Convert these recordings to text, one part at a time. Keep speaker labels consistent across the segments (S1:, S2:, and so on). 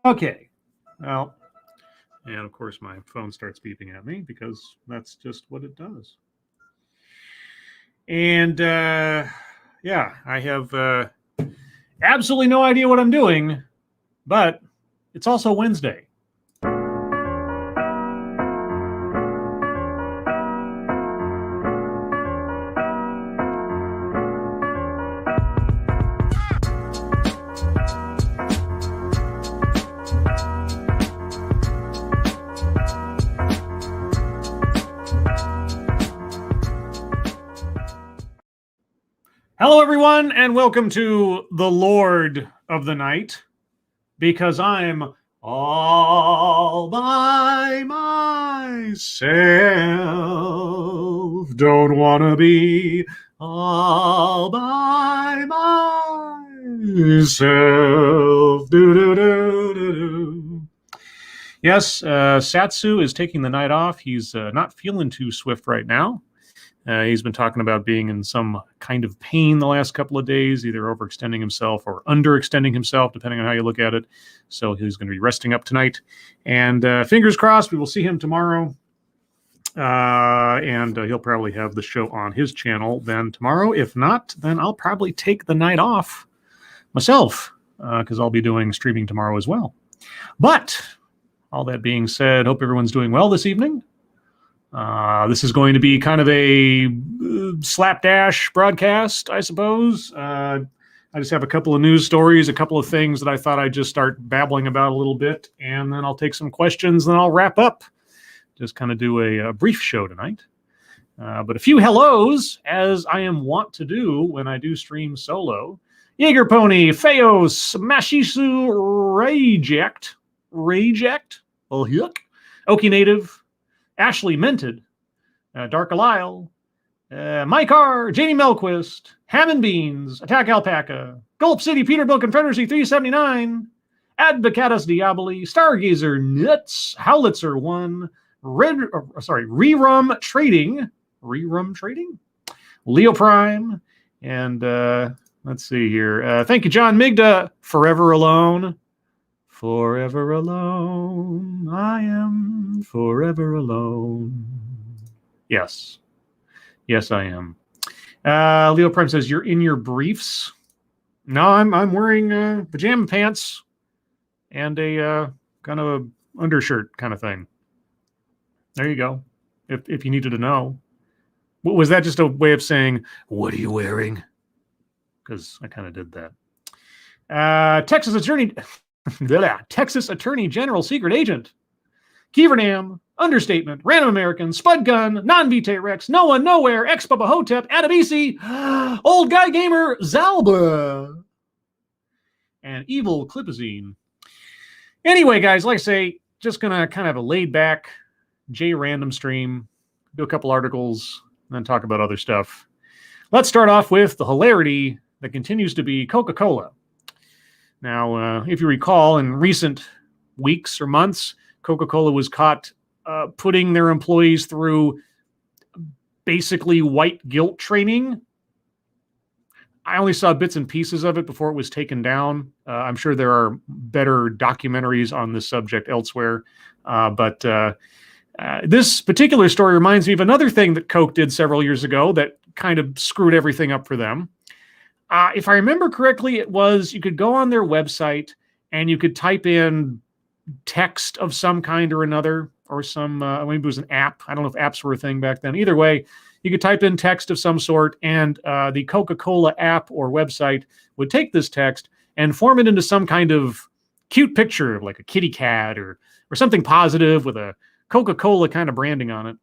S1: Okay. Well, and of course my phone starts beeping at me because that's just what it does. And yeah, I have absolutely no idea what I'm doing, but it's also Wednesday. Hello, everyone, and welcome to the Lord of the Night, because I'm all by myself. Don't want to be all by myself. Do. Yes, Satsu is taking the night off. He's not feeling too swift right now. He's been talking about being in some kind of pain the last couple of days, either overextending himself or underextending himself, depending on how you look at it. So he's going to be resting up tonight. And fingers crossed, we will see him tomorrow. And he'll probably have the show on his channel then tomorrow. If not, then I'll probably take the night off myself, because I'll be doing streaming tomorrow as well. But all that being said, hope everyone's doing well this evening. This is going to be kind of a slapdash broadcast, I suppose. I just have a couple of news stories, a couple of things that I thought I'd just start babbling about a little bit, and then I'll take some questions, and then I'll wrap up. Just kind of do a brief show tonight. But a few hellos, as I am wont to do when I do stream solo. Jaeger Pony, Feos, Mashisu, Reject, Okie Native, Ashley Minted, Dark Alile, Mike R, Jamie Melquist, Ham and Beans, Attack Alpaca, Gulp City, Peterbilt Confederacy 379, Advocatus Diaboli, Stargazer Nuts, Howlitzer 1, Rerum Trading, Leo Prime, and let's see here. Thank you, John Migda, Forever Alone. Forever alone, I am forever alone. Yes, I am. Leo Prime says, you're in your briefs? No, I'm wearing pajama pants and a kind of a undershirt kind of thing. There you go, if you needed to know. Was that just a way of saying, what are you wearing? Because I kind of did that. Texas Attorney General Secret Agent, Kievernam, Understatement, Random American, Spud Gun, Non-Vitae Rex, No One, Nowhere, Ex-Bubba Hotep, Adabisi, Old Guy Gamer, Zalba, and Evil Clipazine. Anyway, guys, like I say, just going to kind of have a laid-back J-random stream, do a couple articles, and then talk about other stuff. Let's start off with the hilarity that continues to be Coca-Cola. Now, if you recall, in recent weeks or months, Coca-Cola was caught putting their employees through basically white guilt training. I only saw bits and pieces of it before it was taken down. I'm sure there are better documentaries on this subject elsewhere. But this particular story reminds me of another thing that Coke did several years ago that kind of screwed everything up for them. If I remember correctly, it was you could go on their website and you could type in text of some kind or another, or some, maybe it was an app. I don't know if apps were a thing back then. Either way, you could type in text of some sort, and the Coca-Cola app or website would take this text and form it into some kind of cute picture of like a kitty cat or something positive with a Coca-Cola kind of branding on it.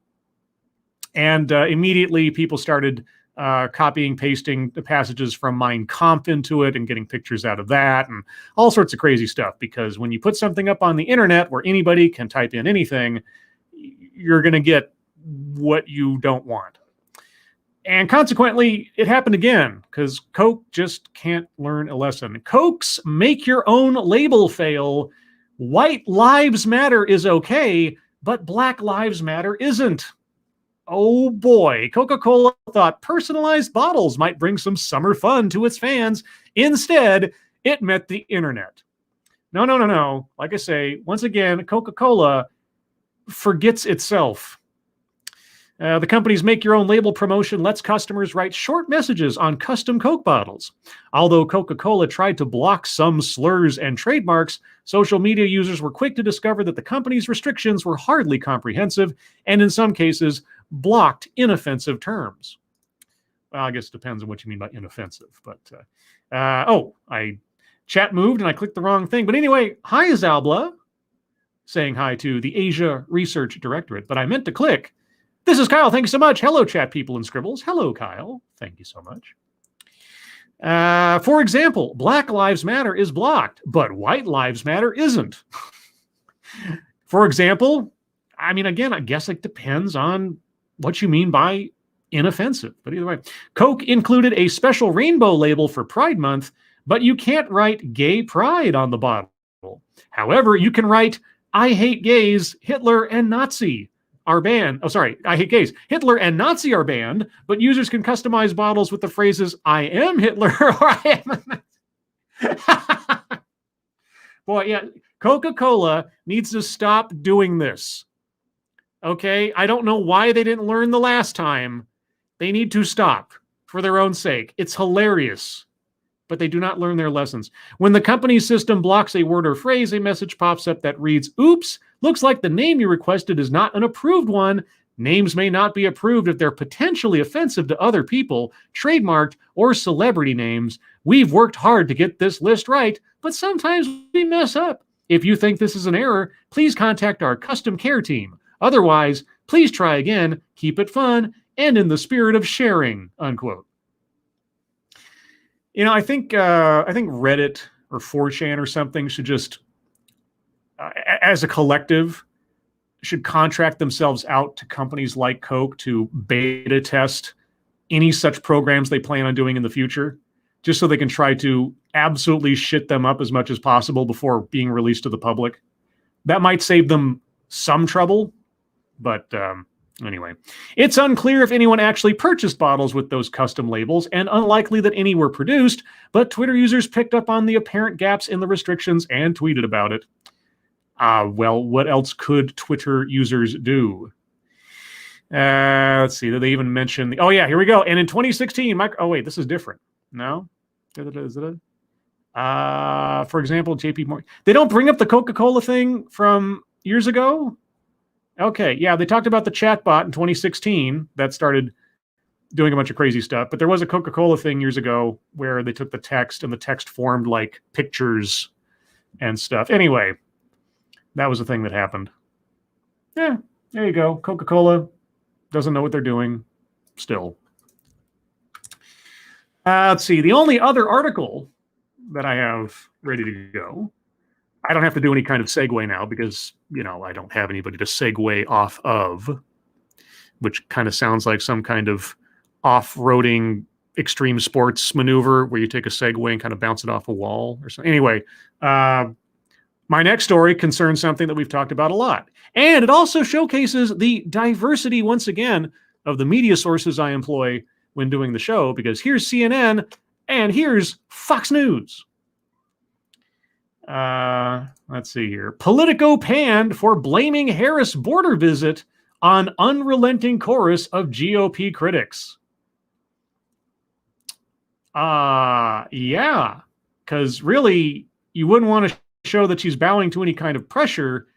S1: And immediately people started copying, pasting the passages from Mein Kampf into it and getting pictures out of that and all sorts of crazy stuff. Because when you put something up on the internet where anybody can type in anything, you're going to get what you don't want. And consequently, it happened again because Coke just can't learn a lesson. Coke's make your own label fail. White lives matter is okay, but Black lives matter isn't. Oh boy, Coca-Cola thought personalized bottles might bring some summer fun to its fans. Instead, it met the internet. No. Like I say, once again, Coca-Cola forgets itself. The company's make your own label promotion lets customers write short messages on custom Coke bottles. Although Coca-Cola tried to block some slurs and trademarks, social media users were quick to discover that the company's restrictions were hardly comprehensive and in some cases blocked inoffensive terms. Well, I guess it depends on what you mean by inoffensive. But, chat moved and I clicked the wrong thing. But anyway, hi, Zalbla, saying hi to the Asia Research Directorate. But I meant to click. This is Kyle. Thank you so much. Hello, chat people and scribbles. Hello, Kyle. Thank you so much. For example, Black Lives Matter is blocked, but White Lives Matter isn't. For example, I mean, again, I guess it depends on what you mean by inoffensive. But either way, Coke included a special rainbow label for Pride Month, but you can't write gay pride on the bottle. However, you can write, I hate gays, Hitler and Nazi are banned. Oh, sorry, I hate gays. Hitler and Nazi are banned, but users can customize bottles with the phrases, I am Hitler or I am... Boy, yeah, Coca-Cola needs to stop doing this. Okay? I don't know why they didn't learn the last time. They need to stop for their own sake. It's hilarious, but they do not learn their lessons. When the company's system blocks a word or phrase, a message pops up that reads, oops, looks like the name you requested is not an approved one. Names may not be approved if they're potentially offensive to other people, trademarked, or celebrity names. We've worked hard to get this list right, but sometimes we mess up. If you think this is an error, please contact our custom care team. Otherwise, please try again, keep it fun, and in the spirit of sharing, unquote. You know, I think Reddit or 4chan or something should just, as a collective, should contract themselves out to companies like Coke to beta test any such programs they plan on doing in the future, just so they can try to absolutely shit them up as much as possible before being released to the public. That might save them some trouble, but anyway. It's unclear if anyone actually purchased bottles with those custom labels, and unlikely that any were produced, but Twitter users picked up on the apparent gaps in the restrictions and tweeted about it. Well, what else could Twitter users do? Let's see. Did they even mention... Oh, yeah, here we go. And in 2016... Oh, wait, this is different. No? For example, JP Morgan... They don't bring up the Coca-Cola thing from years ago? Okay, yeah, they talked about the chatbot in 2016 that started doing a bunch of crazy stuff. But there was a Coca-Cola thing years ago where they took the text and the text formed like pictures and stuff. Anyway... That was the thing that happened. Yeah, there you go. Coca-Cola doesn't know what they're doing still. Let's see. The only other article that I have ready to go, I don't have to do any kind of segue now because, you know, I don't have anybody to segue off of, which kind of sounds like some kind of off-roading extreme sports maneuver where you take a segue and kind of bounce it off a wall or something. Anyway, my next story concerns something that we've talked about a lot. And it also showcases the diversity, once again, of the media sources I employ when doing the show, because here's CNN and here's Fox News. Let's see here. Politico panned for blaming Harris border visit on unrelenting chorus of GOP critics. Yeah, because really, you wouldn't want to show that she's bowing to any kind of pressure,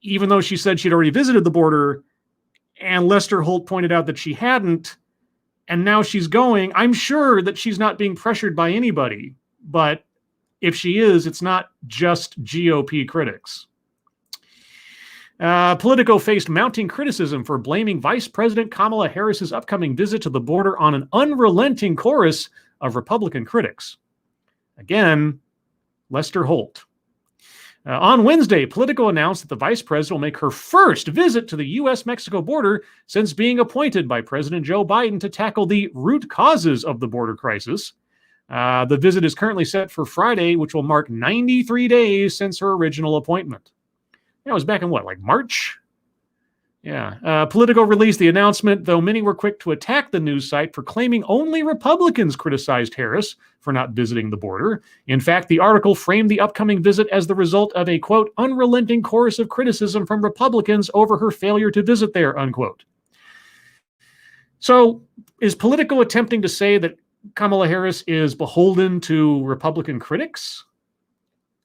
S1: even though she said she'd already visited the border, and Lester Holt pointed out that she hadn't, and now she's going. I'm sure that she's not being pressured by anybody, but if she is, it's not just GOP critics. Politico faced mounting criticism for blaming Vice President Kamala Harris's upcoming visit to the border on an unrelenting chorus of Republican critics. Again, Lester Holt. On Wednesday, Politico announced that the vice president will make her first visit to the U.S.-Mexico border since being appointed by President Joe Biden to tackle the root causes of the border crisis. The visit is currently set for Friday, which will mark 93 days since her original appointment. That was back in what, like March? Yeah. Politico released the announcement, though many were quick to attack the news site for claiming only Republicans criticized Harris for not visiting the border. In fact, the article framed the upcoming visit as the result of a, quote, unrelenting chorus of criticism from Republicans over her failure to visit there, unquote. So is Politico attempting to say that Kamala Harris is beholden to Republican critics?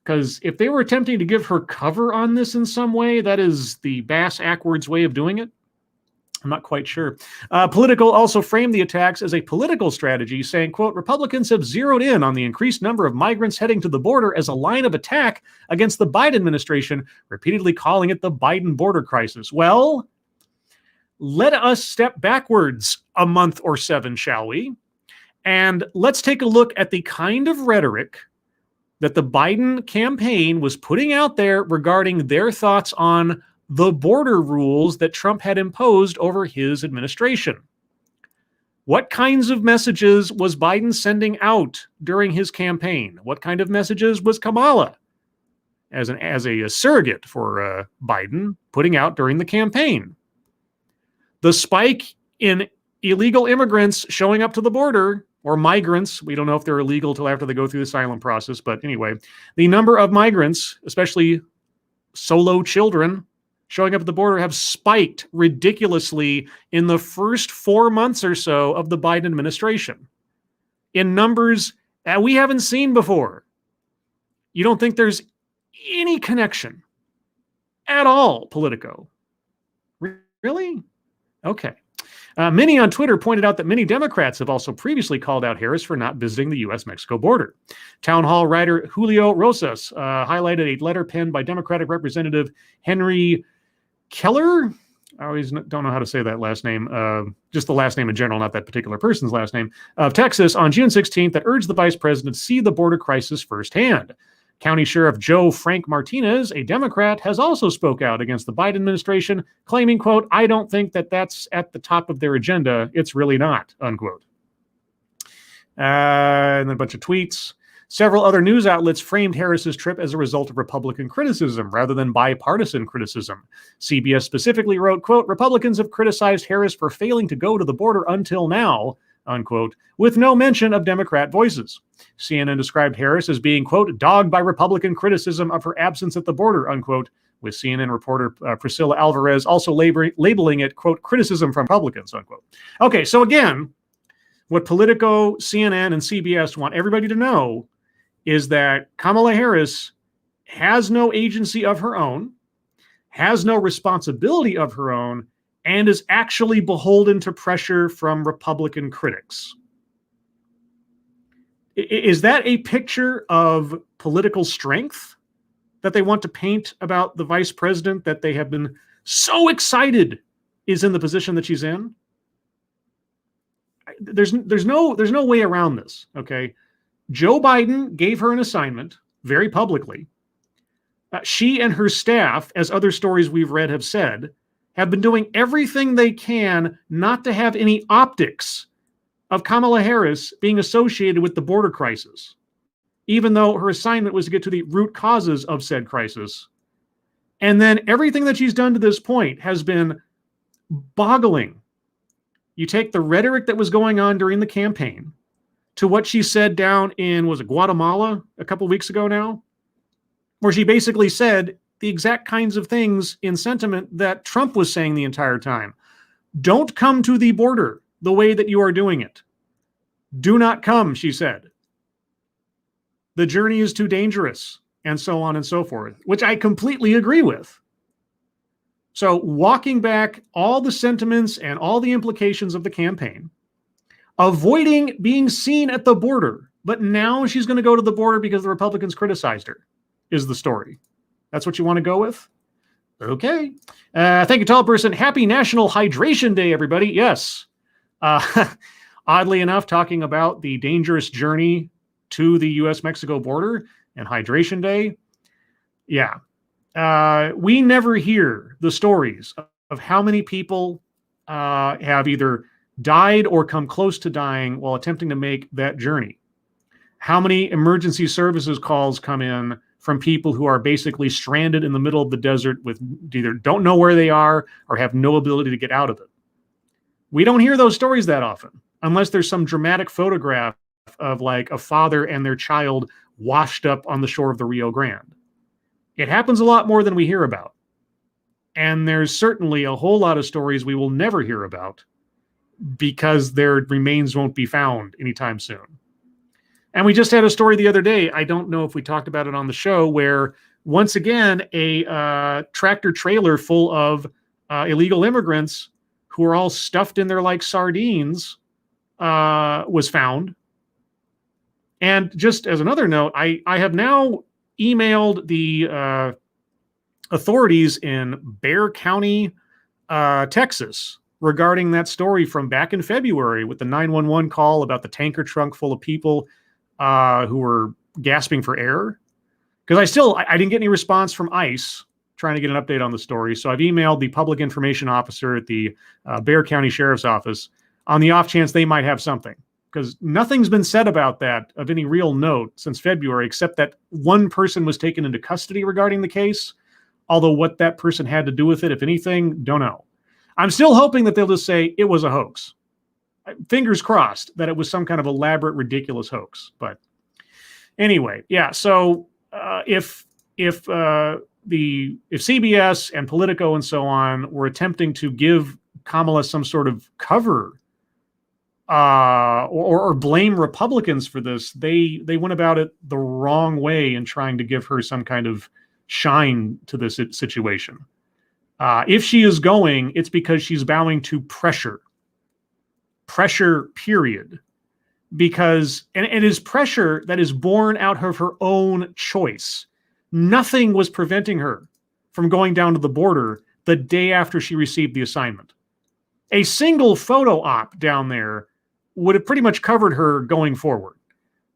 S1: Because if they were attempting to give her cover on this in some way, that is the bass-ackwards way of doing it. I'm not quite sure. Politico also framed the attacks as a political strategy, saying, quote, Republicans have zeroed in on the increased number of migrants heading to the border as a line of attack against the Biden administration, repeatedly calling it the Biden border crisis. Well, let us step backwards a month or 7, shall we? And let's take a look at the kind of rhetoric that the Biden campaign was putting out there regarding their thoughts on the border rules that Trump had imposed over his administration. What kinds of messages was Biden sending out during his campaign? What kind of messages was Kamala, as a surrogate for Biden, putting out during the campaign? The spike in illegal immigrants showing up to the border, or migrants, we don't know if they're illegal till after they go through the asylum process, but anyway, the number of migrants, especially solo children, showing up at the border have spiked ridiculously in the first 4 months or so of the Biden administration in numbers that we haven't seen before. You don't think there's any connection at all, Politico? Really? Okay. Many on Twitter pointed out that many Democrats have also previously called out Harris for not visiting the U.S.-Mexico border. Town Hall writer Julio Rosas highlighted a letter penned by Democratic Representative Henry Keller. I always don't know how to say that last name, just the last name in general, not that particular person's last name, of Texas on June 16th that urged the vice president to see the border crisis firsthand. County Sheriff Joe Frank Martinez, a Democrat, has also spoke out against the Biden administration, claiming, quote, I don't think that that's at the top of their agenda. It's really not, unquote. And then a bunch of tweets. Several other news outlets framed Harris's trip as a result of Republican criticism rather than bipartisan criticism. CBS specifically wrote, quote, Republicans have criticized Harris for failing to go to the border until now, unquote, with no mention of Democrat voices. CNN described Harris as being, quote, dogged by Republican criticism of her absence at the border, unquote, with CNN reporter Priscilla Alvarez also labeling it, quote, criticism from Republicans, unquote. Okay, so again, what Politico, CNN, and CBS want everybody to know is that Kamala Harris has no agency of her own, has no responsibility of her own, and is actually beholden to pressure from Republican critics. Is that a picture of political strength that they want to paint about the vice president that they have been so excited is in the position that she's in? There's no way around this, okay? Joe Biden gave her an assignment very publicly. She and her staff, as other stories we've read have said, have been doing everything they can not to have any optics of Kamala Harris being associated with the border crisis, even though her assignment was to get to the root causes of said crisis. And then everything that she's done to this point has been boggling. You take the rhetoric that was going on during the campaign to what she said down in, was it Guatemala a couple weeks ago now, where she basically said the exact kinds of things in sentiment that Trump was saying the entire time. Don't come to the border the way that you are doing it. Do not come, she said. The journey is too dangerous, and so on and so forth, which I completely agree with. So walking back all the sentiments and all the implications of the campaign, avoiding being seen at the border, but now she's going to go to the border because the Republicans criticized her, is the story. That's what you want to go with? Okay. Thank you, tall person. Happy National Hydration Day, everybody. Yes. Oddly enough, talking about the dangerous journey to the U.S.-Mexico border and Hydration Day. Yeah. We never hear the stories of how many people have either died or come close to dying while attempting to make that journey. How many emergency services calls come in from people who are basically stranded in the middle of the desert with either don't know where they are or have no ability to get out of it. We don't hear those stories that often, unless there's some dramatic photograph of like a father and their child washed up on the shore of the Rio Grande. It happens a lot more than we hear about. And there's certainly a whole lot of stories we will never hear about because their remains won't be found anytime soon. And we just had a story the other day, I don't know if we talked about it on the show, where once again, a tractor trailer full of illegal immigrants who are all stuffed in there like sardines was found. And just as another note, I have now emailed the authorities in Bexar County, Texas, regarding that story from back in February with the 911 call about the tanker trunk full of people who were gasping for air. Because I didn't get any response from ICE trying to get an update on the story. So I've emailed the public information officer at the Bexar County Sheriff's Office on the off chance they might have something. Because nothing's been said about that of any real note since February, except that one person was taken into custody regarding the case. Although what that person had to do with it, if anything, don't know. I'm still hoping that they'll just say it was a hoax. Fingers crossed that it was some kind of elaborate, ridiculous hoax. But anyway, yeah. So if CBS and Politico and so on were attempting to give Kamala some sort of cover or blame Republicans for this, they went about it the wrong way in trying to give her some kind of shine to this situation. If she is going, it's because she's bowing to pressure, period. Because, and it is pressure that is born out of her own choice. Nothing was preventing her from going down to the border the day after she received the assignment. A single photo op down there would have pretty much covered her going forward.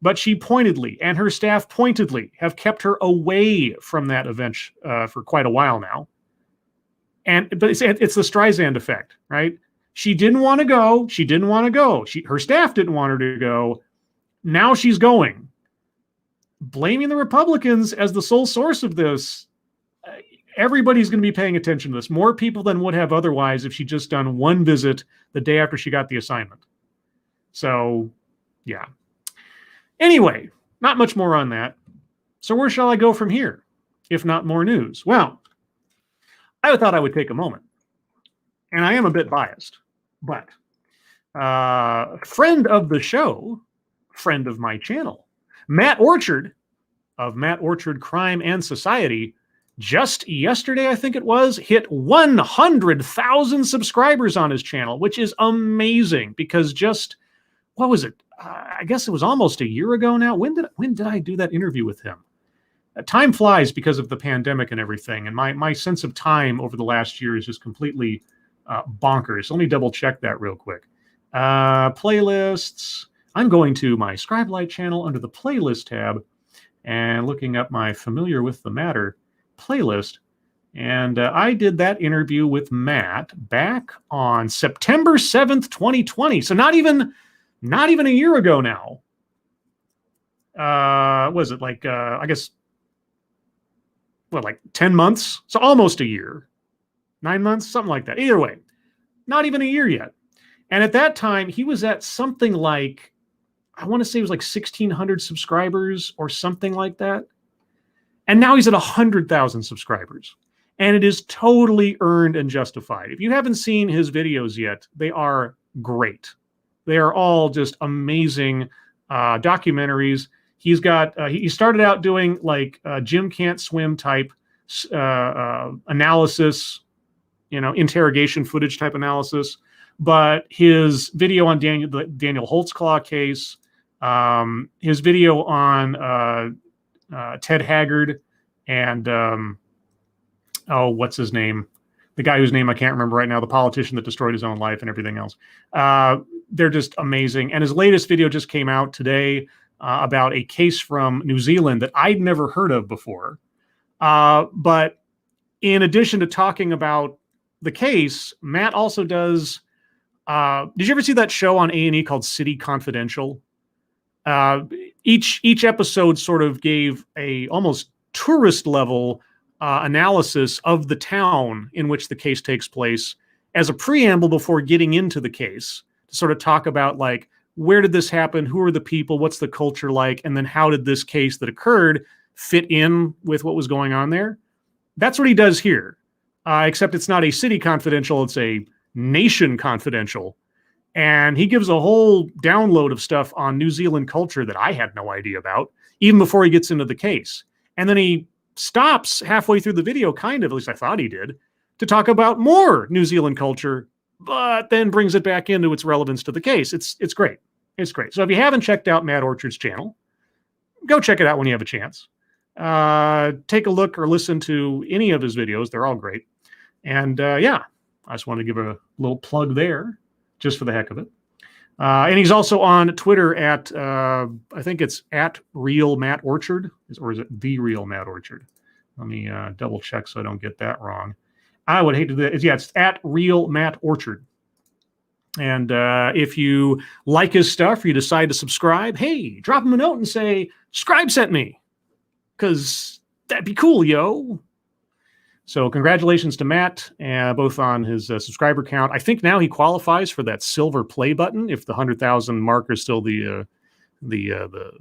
S1: But she pointedly, and her staff pointedly, have kept her away from that event for quite a while now. But it's the Streisand effect, right? She didn't want to go. Her staff didn't want her to go. Now she's going. Blaming the Republicans as the sole source of this, everybody's going to be paying attention to this. More people than would have otherwise if she'd just done one visit the day after she got the assignment. So, yeah. Anyway, not much more on that. So where shall I go from here, if not more news? Well, I thought I would take a moment. And I am a bit biased, but friend of the show, friend of my channel, Matt Orchard of Matt Orchard Crime and Society, just yesterday, I think it was, hit 100,000 subscribers on his channel, which is amazing because just, what was it? I guess it was almost a year ago now. When did I do that interview with him? Time flies because of the pandemic and everything, and my sense of time over the last year is just completely bonkers. Let me double check that real quick. Playlists. I'm going to my Scribe Light channel under the playlist tab and looking up my Familiar with the Matter playlist. And I did that interview with Matt back on September 7th, 2020. So not even a year ago now. Was it like, I guess, like 10 months? So almost a year. 9 months? Something like that. Either way, not even a year yet. And at that time, he was at something like, I want to say it was like 1,600 subscribers or something like that. And now he's at 100,000 subscribers. And it is totally earned and justified. If you haven't seen his videos yet, they are great. They are all just amazing documentaries. He's got, he started out doing like Jim Can't Swim type analysis, interrogation footage type analysis. But his video on the Daniel Holtzclaw case, his video on Ted Haggard and, what's his name? The guy whose name I can't remember right now, the politician that destroyed his own life and everything else. They're just amazing. And his latest video just came out today about a case from New Zealand that I'd never heard of before. But in addition to talking about the case, Matt also does, did you ever see that show on A&E called City Confidential? Each episode sort of gave a almost tourist level analysis of the town in which the case takes place as a preamble before getting into the case, to sort of talk about, like, where did this happen? Who are the people? What's the culture like? And then how did this case that occurred fit in with what was going on there? That's what he does here, except it's not a city confidential, it's a nation confidential. And he gives a whole download of stuff on New Zealand culture that I had no idea about, even before he gets into the case. And then he stops halfway through the video, kind of, at least I thought he did, to talk about more New Zealand culture, but then brings it back into its relevance to the case. It's great. It's great. So if you haven't checked out Matt Orchard's channel, go check it out when you have a chance. Take a look or listen to any of his videos. They're all great. And yeah, I just wanted to give a little plug there, just for the heck of it. And he's also on Twitter at, I think it's at Real Matt Orchard, or is it The Real Matt Orchard? Let me double check so I don't get that wrong. I would hate to do that. Yeah, it's at Real Matt Orchard. And if you like his stuff, or you decide to subscribe, hey, drop him a note and say, Scribe sent me, because that'd be cool, yo. So congratulations to Matt, both on his subscriber count. I think now he qualifies for that silver play button, if the 100,000 mark is still the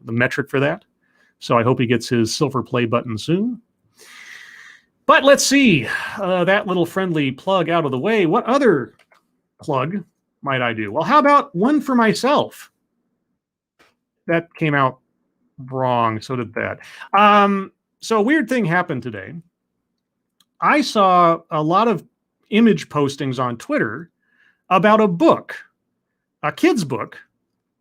S1: metric for that. So I hope he gets his silver play button soon. But let's see, that little friendly plug out of the way. What other plug might I do? Well, how about one for myself? That came out wrong. So did that. So a weird thing happened today. I saw a lot of image postings on Twitter about a book, a kid's book,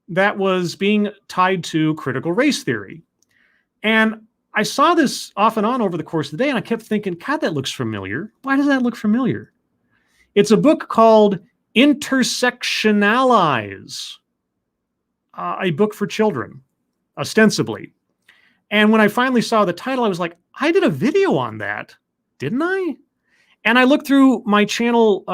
S1: that was being tied to critical race theory. And I saw this off and on over the course of the day, and I kept thinking, God, that looks familiar. Why does that look familiar? It's a book called Intersectionalize, a book for children, ostensibly. And when I finally saw the title, I was like, I did a video on that, didn't I? And I looked through my channel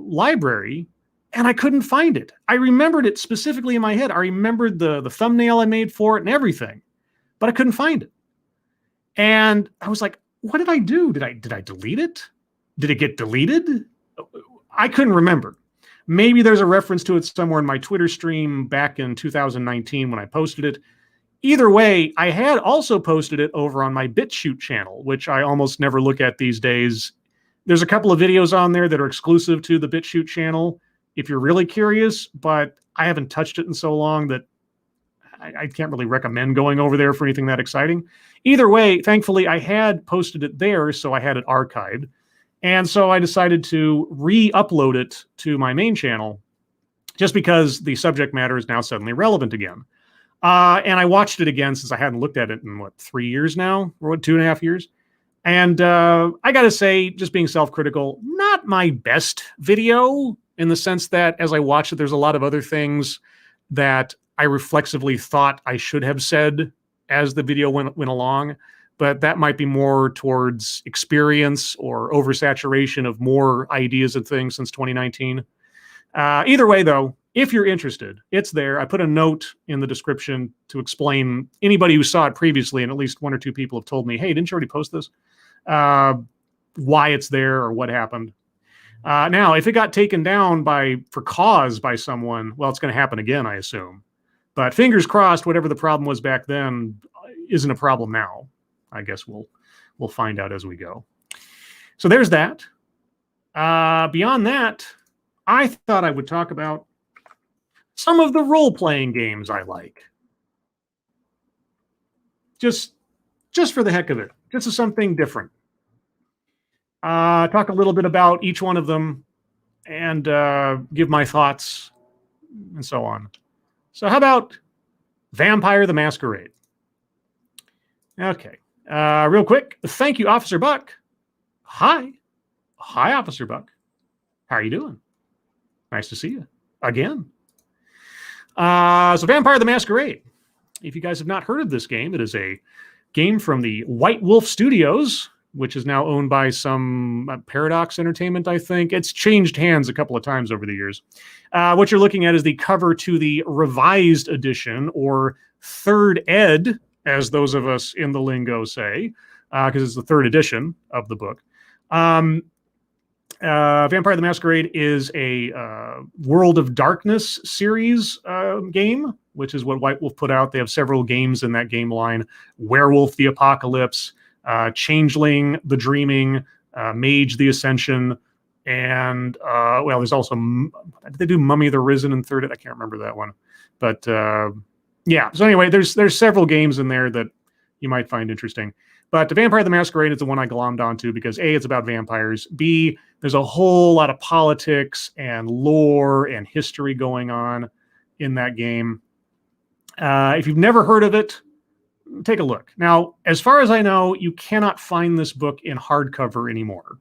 S1: library, and I couldn't find it. I remembered it specifically in my head. I remembered the thumbnail I made for it and everything, but I couldn't find it. And I was like, what did I do? Did I delete it? Did it get deleted? I couldn't remember. Maybe there's a reference to it somewhere in my Twitter stream back in 2019 when I posted it. Either way, I had also posted it over on my BitChute channel, which I almost never look at these days. There's a couple of videos on there that are exclusive to the BitChute channel, if you're really curious, but I haven't touched it in so long that I can't really recommend going over there for anything that exciting. Either way, thankfully, I had posted it there, so I had it archived. And so I decided to re-upload it to my main channel, just because the subject matter is now suddenly relevant again. And I watched it again since I hadn't looked at it in, 3 years now? Or 2.5 years? And I got to say, just being self-critical, not my best video, in the sense that as I watched it, there's a lot of other things that I reflexively thought I should have said as the video went along, but that might be more towards experience or oversaturation of more ideas and things since 2019. Either way, though, if you're interested, it's there. I put a note in the description to explain anybody who saw it previously, and at least 1 or 2 people have told me, hey, didn't you already post this? Why it's there or what happened. Now, if it got taken down for cause by someone, well, it's going to happen again, I assume. But fingers crossed, whatever the problem was back then isn't a problem now. I guess we'll find out as we go. So there's that. Beyond that, I thought I would talk about some of the role-playing games I like. Just for the heck of it. Just as something different. Talk a little bit about each one of them and give my thoughts and so on. So how about Vampire the Masquerade? Okay. Real quick. Thank you, Officer Buck. Hi. Hi, Officer Buck. How are you doing? Nice to see you again. So Vampire the Masquerade. If you guys have not heard of this game, it is a game from the White Wolf Studios, which is now owned by some Paradox Entertainment, I think. It's changed hands a couple of times over the years. What you're looking at is the cover to the revised edition, or third ed, as those of us in the lingo say, because it's the third edition of the book. Vampire the Masquerade is a World of Darkness series game, which is what White Wolf put out. They have several games in that game line: Werewolf the Apocalypse, Changeling the Dreaming, Mage the Ascension, and well, there's also, did they do Mummy the Risen in third? I can't remember that one, but yeah. So anyway, there's several games in there that you might find interesting. But the Vampire the Masquerade is the one I glommed onto because A, it's about vampires. B, there's a whole lot of politics and lore and history going on in that game. If you've never heard of it, take a look. Now, as far as I know, you cannot find this book in hardcover anymore,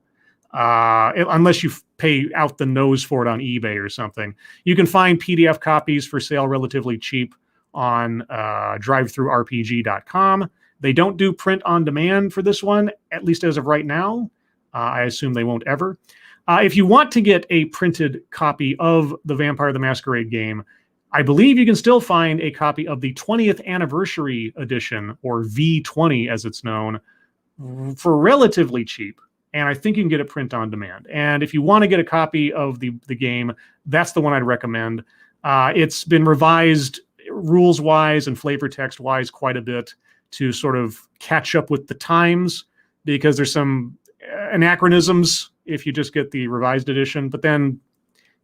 S1: unless you pay out the nose for it on eBay or something. You can find PDF copies for sale relatively cheap on drivethrurpg.com. They don't do print on demand for this one, at least as of right now. I assume they won't ever. If you want to get a printed copy of the Vampire the Masquerade game, I believe you can still find a copy of the 20th Anniversary Edition, or V20 as it's known, for relatively cheap. And I think you can get it print on demand. And if you want to get a copy of the game, that's the one I'd recommend. It's been revised rules-wise and flavor text-wise quite a bit to sort of catch up with the times, because there's some anachronisms if you just get the revised edition, but then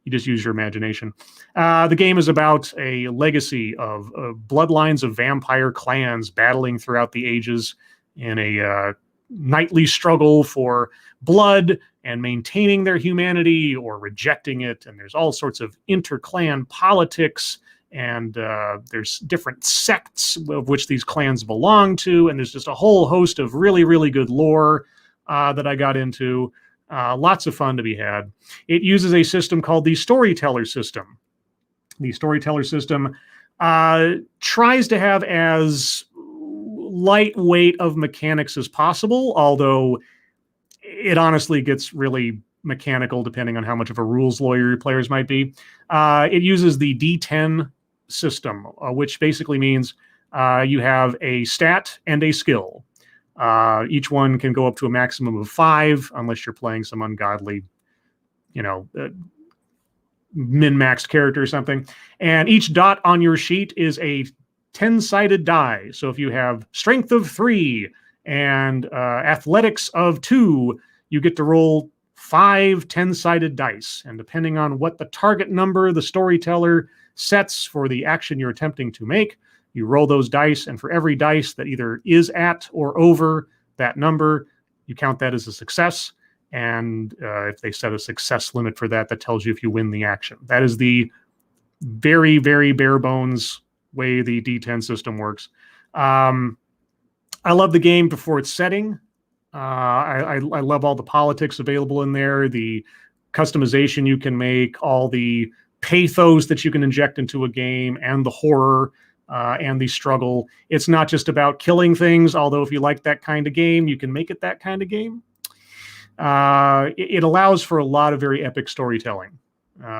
S1: you just use your imagination. The game is about a legacy of bloodlines of vampire clans battling throughout the ages in a nightly struggle for blood and maintaining their humanity or rejecting it. And there's all sorts of inter-clan politics, and there's different sects of which these clans belong to, and there's just a whole host of really, really good lore that I got into. Lots of fun to be had. It uses a system called the Storyteller system. The Storyteller system tries to have as lightweight of mechanics as possible, although it honestly gets really mechanical depending on how much of a rules lawyer your players might be. It uses the D10 system, which basically means you have a stat and a skill. Each one can go up to a maximum of 5, unless you're playing some ungodly, min-maxed character or something. And each dot on your sheet is a 10-sided die. So if you have strength of 3 and athletics of 2, you get to roll 5 10-sided dice. And depending on what the target number the storyteller sets for the action you're attempting to make, you roll those dice, and for every dice that either is at or over that number, you count that as a success. And if they set a success limit for that, that tells you if you win the action. That is the very, very bare bones way the D10 system works. I love the game before its setting. I love all the politics available in there, the customization you can make, all the pathos that you can inject into a game, and the horror and the struggle. It's not just about killing things, although if you like that kind of game, you can make it that kind of game. It allows for a lot of very epic storytelling,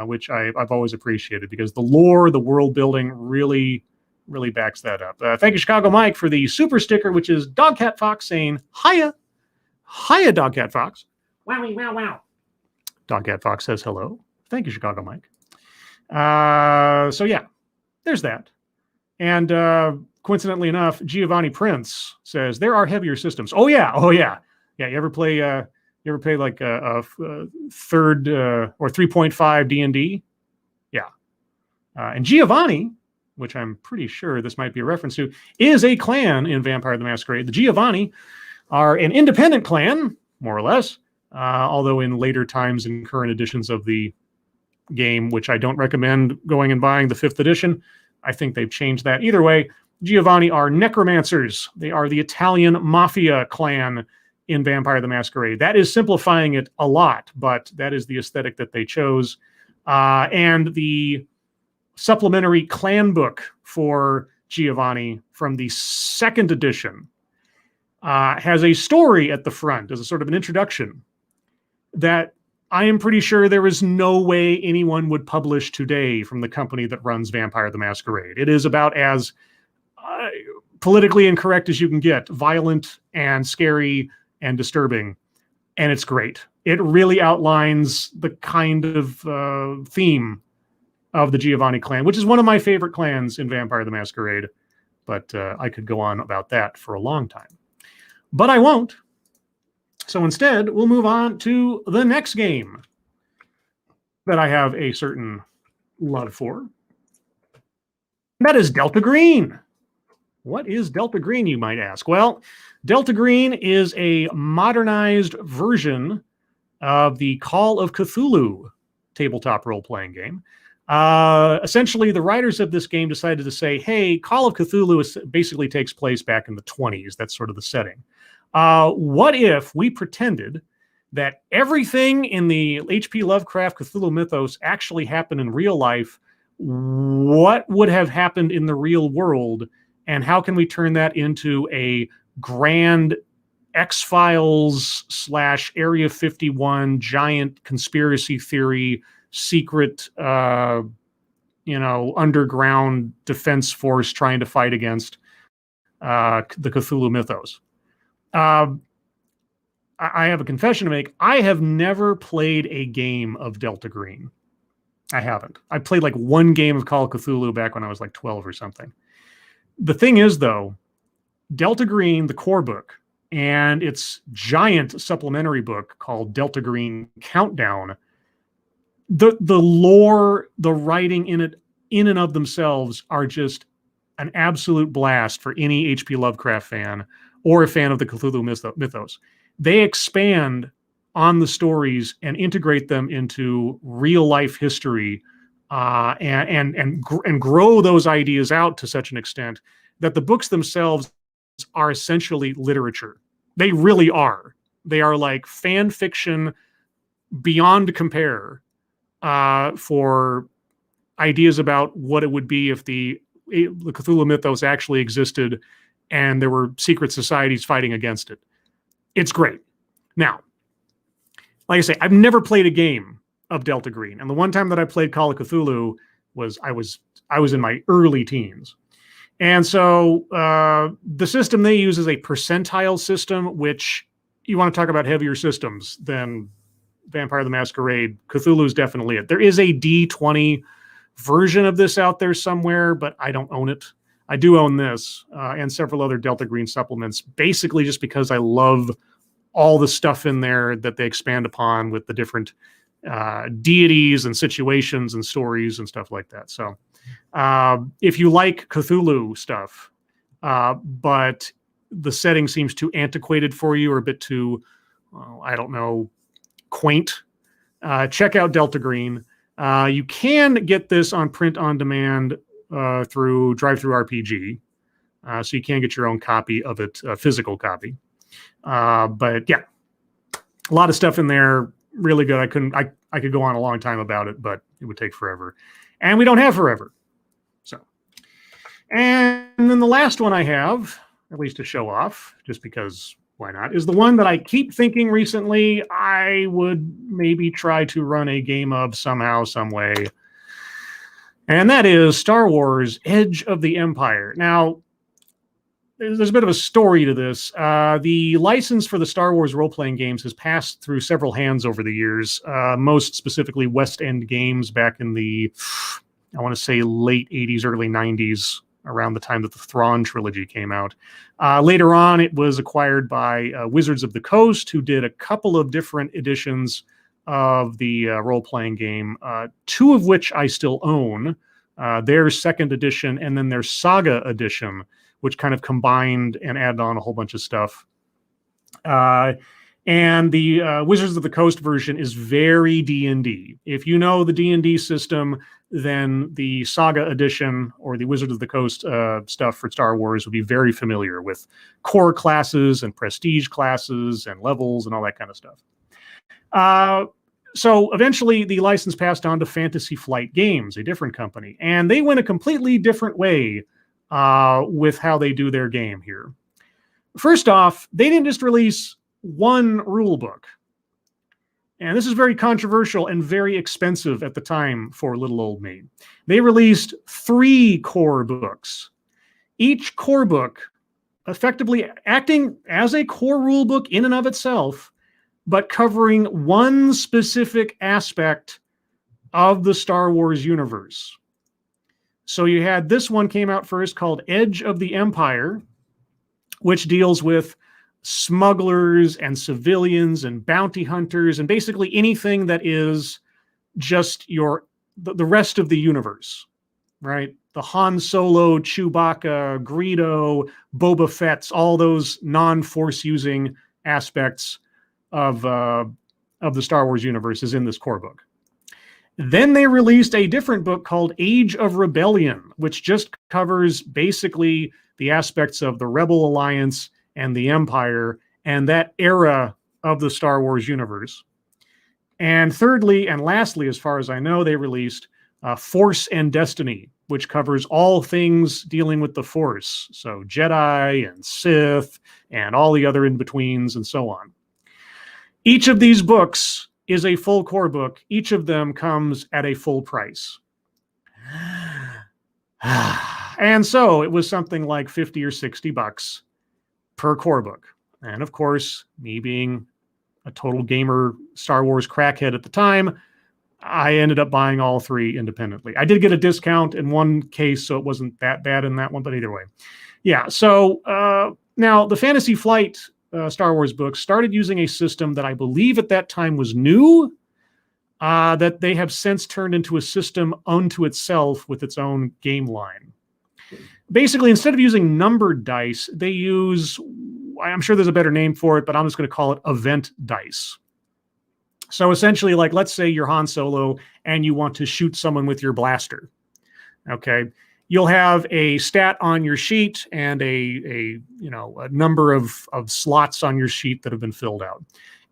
S1: which I've always appreciated, because the lore, the world building really, really backs that up. Thank you, Chicago Mike, for the super sticker, which is Dogcat Fox saying, hiya. Hiya, Dogcat Fox. Wowie, wow, wow. Dogcat Fox says hello. Thank you, Chicago Mike. So yeah, there's that. And coincidentally enough, Giovanni Prince says there are heavier systems. Oh yeah. Yeah, you ever play like a third or 3.5 D&D? Yeah. And Giovanni, which I'm pretty sure this might be a reference to, is a clan in Vampire the Masquerade. The Giovanni are an independent clan, more or less, although in later times in current editions of the game, which I don't recommend going and buying the 5th edition, I think they've changed that. Either way, Giovanni are necromancers. They are the Italian mafia clan in Vampire the Masquerade. That is simplifying it a lot, but that is the aesthetic that they chose. And the supplementary clan book for Giovanni from the 2nd edition has a story at the front as a sort of an introduction that I am pretty sure there is no way anyone would publish today from the company that runs Vampire the Masquerade. It is about as politically incorrect as you can get, violent and scary and disturbing, and it's great. It really outlines the kind of theme of the Giovanni clan, which is one of my favorite clans in Vampire the Masquerade, but I could go on about that for a long time. But I won't. So instead, we'll move on to the next game that I have a certain love for. That is Delta Green. What is Delta Green, you might ask? Well, Delta Green is a modernized version of the Call of Cthulhu tabletop role-playing game. Essentially, the writers of this game decided to say, hey, Call of Cthulhu basically takes place back in the 20s. That's sort of the setting. What if we pretended that everything in the H.P. Lovecraft Cthulhu mythos actually happened in real life? What would have happened in the real world? And how can we turn that into a grand X-Files / Area 51 giant conspiracy theory, secret, underground defense force trying to fight against the Cthulhu mythos? I have a confession to make. I have never played a game of Delta Green. I haven't. I played like one game of Call of Cthulhu back when I was like 12 or something. The thing is, though, Delta Green, the core book, and its giant supplementary book called Delta Green Countdown, the lore, the writing in it, in and of themselves, are just an absolute blast for any H.P. Lovecraft fan or a fan of the Cthulhu mythos. They expand on the stories and integrate them into real life history, and grow those ideas out to such an extent that the books themselves are essentially literature. They really are. They are like fan fiction beyond compare, for ideas about what it would be if the Cthulhu mythos actually existed and there were secret societies fighting against it. It's great. Now, like I say, I've never played a game of Delta Green, and the one time that I played Call of Cthulhu was I was in my early teens. And so the system they use is a percentile system, which you want to talk about heavier systems than Vampire the Masquerade. Cthulhu is definitely it. There is a D20 version of this out there somewhere, but I don't own it. I do own this and several other Delta Green supplements, basically just because I love all the stuff in there that they expand upon with the different deities and situations and stories and stuff like that. So if you like Cthulhu stuff, but the setting seems too antiquated for you or a bit too, I don't know, quaint, check out Delta Green. You can get this on print on demand through Drive-Thru RPG. So you can get your own copy of it, a physical copy. But yeah, a lot of stuff in there, really good. I could go on a long time about it, but it would take forever. And we don't have forever. So, and then the last one I have, at least to show off, just because why not, is the one that I keep thinking recently I would maybe try to run a game of somehow, some way. And that is Star Wars Edge of the Empire. Now, there's a bit of a story to this. The license for the Star Wars role-playing games has passed through several hands over the years, most specifically West End Games back in the, I want to say, late 80s, early 90s, around the time that the Thrawn trilogy came out. Later on, it was acquired by Wizards of the Coast, who did a couple of different editions of the role-playing game, two of which I still own, their second edition and then their Saga edition, which kind of combined and added on a whole bunch of stuff. And the Wizards of the Coast version is very D&D. If you know the D&D system, then the Saga edition or the Wizards of the Coast stuff for Star Wars would be very familiar with core classes and prestige classes and levels and all that kind of stuff. So eventually the license passed on to Fantasy Flight Games, a different company, and they went a completely different way with how they do their game here. First off, they didn't just release one rule book. And this is very controversial and very expensive at the time for little old me. They released 3 core books. Each core book effectively acting as a core rule book in and of itself, but covering one specific aspect of the Star Wars universe. So you had this one came out first called Edge of the Empire, which deals with smugglers and civilians and bounty hunters and basically anything that is just the rest of the universe, right? The Han Solo, Chewbacca, Greedo, Boba Fett's, all those non-force using aspects of the Star Wars universe is in this core book. Then they released a different book called Age of Rebellion, which just covers basically the aspects of the Rebel Alliance and the Empire and that era of the Star Wars universe. And thirdly and lastly, as far as I know, they released Force and Destiny, which covers all things dealing with the Force. So Jedi and Sith and all the other in-betweens and so on. Each of these books is a full core book. Each of them comes at a full price. And so it was something like 50 or 60 bucks per core book. And of course, me being a total gamer Star Wars crackhead at the time, I ended up buying all three independently. I did get a discount in one case, so it wasn't that bad in that one, but either way. Yeah, so now the Fantasy Flight Star Wars books started using a system that I believe at that time was new, that they have since turned into a system unto itself with its own game line. Basically, instead of using numbered dice, they use, I'm sure there's a better name for it, but I'm just going to call it event dice. So essentially, like, let's say you're Han Solo and you want to shoot someone with your blaster. Okay. You'll have a stat on your sheet and a number of slots on your sheet that have been filled out.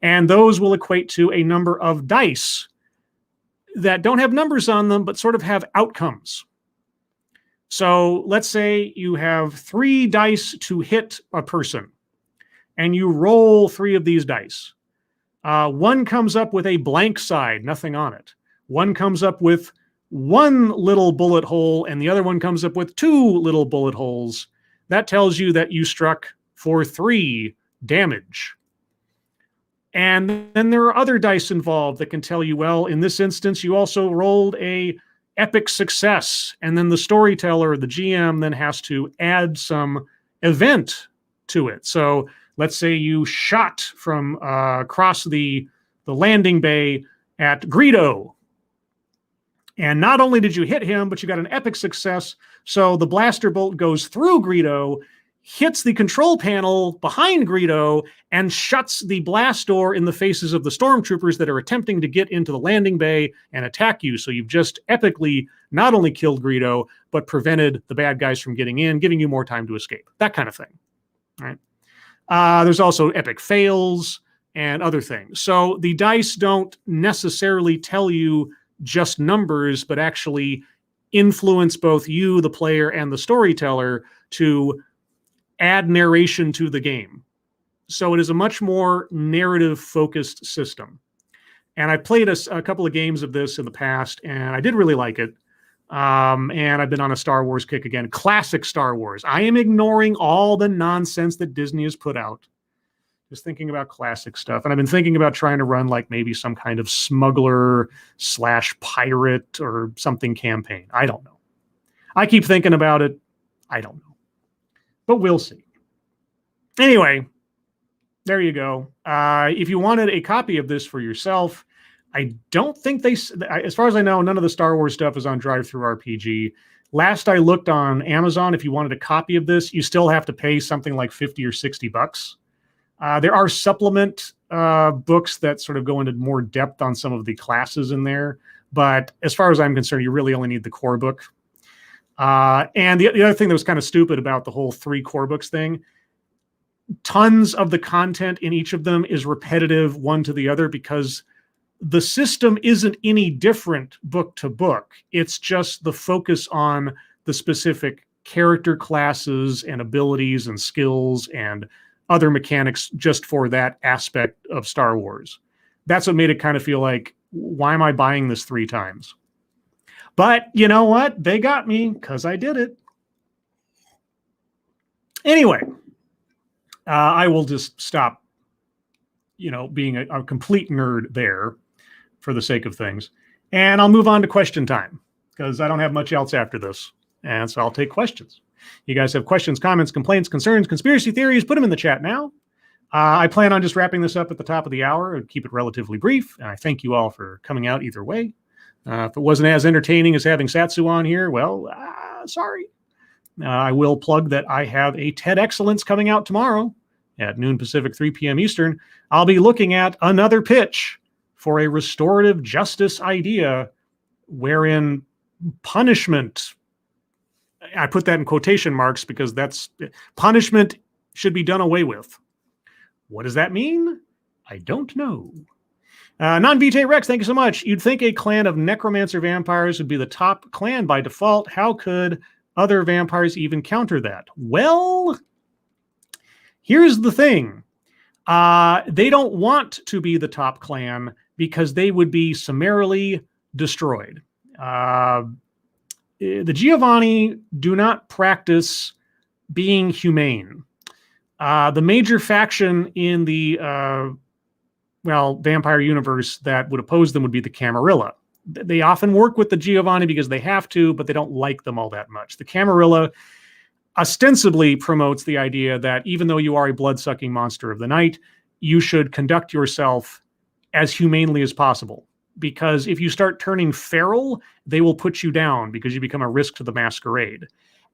S1: And those will equate to a number of dice that don't have numbers on them, but sort of have outcomes. So let's say you have 3 dice to hit a person and you roll 3 of these dice. One comes up with a blank side, nothing on it. One comes up with 1 little bullet hole and the other one comes up with 2 little bullet holes. That tells you that you struck for 3 damage. And then there are other dice involved that can tell you, well, in this instance, you also rolled a epic success. And then the storyteller, the GM, then has to add some event to it. So let's say you shot from across the landing bay at Greedo. And not only did you hit him, but you got an epic success. So the blaster bolt goes through Greedo, hits the control panel behind Greedo, and shuts the blast door in the faces of the stormtroopers that are attempting to get into the landing bay and attack you. So you've just epically not only killed Greedo, but prevented the bad guys from getting in, giving you more time to escape. That kind of thing. All right. There's also epic fails and other things. So the dice don't necessarily tell you just numbers, but actually influence both you, the player, and the storyteller to add narration to the game. So it is a much more narrative-focused system. And I played a couple of games of this in the past, and I did really like it. And I've been on a Star Wars kick again. Classic Star Wars. I am ignoring all the nonsense that Disney has put out. Just thinking about classic stuff. And I've been thinking about trying to run like maybe some kind of smuggler/pirate or something campaign. I don't know. I keep thinking about it. I don't know. But we'll see. Anyway, there you go. If you wanted a copy of this for yourself, I don't think as far as I know, none of the Star Wars stuff is on Drive-Thru-RPG. Last I looked on Amazon, if you wanted a copy of this, you still have to pay something like 50 or 60 bucks. There are supplement books that sort of go into more depth on some of the classes in there. But as far as I'm concerned, you really only need the core book. And the other thing that was kind of stupid about the whole 3 core books thing, tons of the content in each of them is repetitive one to the other because the system isn't any different book to book. It's just the focus on the specific character classes and abilities and skills and other mechanics just for that aspect of Star Wars. That's what made it kind of feel like, why am I buying this 3 times? But you know what? They got me because I did it. Anyway, I will just stop, being a complete nerd there for the sake of things. And I'll move on to question time because I don't have much else after this. And so I'll take questions. You guys have questions, comments, complaints, concerns, conspiracy theories, put them in the chat now. I plan on just wrapping this up at the top of the hour and keep it relatively brief. And I thank you all for coming out either way. If it wasn't as entertaining as having Satsu on here, well, sorry. I will plug that I have a TED Excellence coming out tomorrow at noon Pacific, 3 p.m. Eastern. I'll be looking at another pitch for a restorative justice idea wherein punishment, I put that in quotation marks because punishment should be done away with. What does that mean? I don't know. Non-VJ Rex, thank you so much. You'd think a clan of necromancer vampires would be the top clan by default. How could other vampires even counter that? Well, here's the thing. They don't want to be the top clan because they would be summarily destroyed. The Giovanni do not practice being humane. The major faction in the vampire universe that would oppose them would be the Camarilla. They often work with the Giovanni because they have to, but they don't like them all that much. The Camarilla ostensibly promotes the idea that even though you are a blood-sucking monster of the night, you should conduct yourself as humanely as possible. Because if you start turning feral, they will put you down because you become a risk to the masquerade.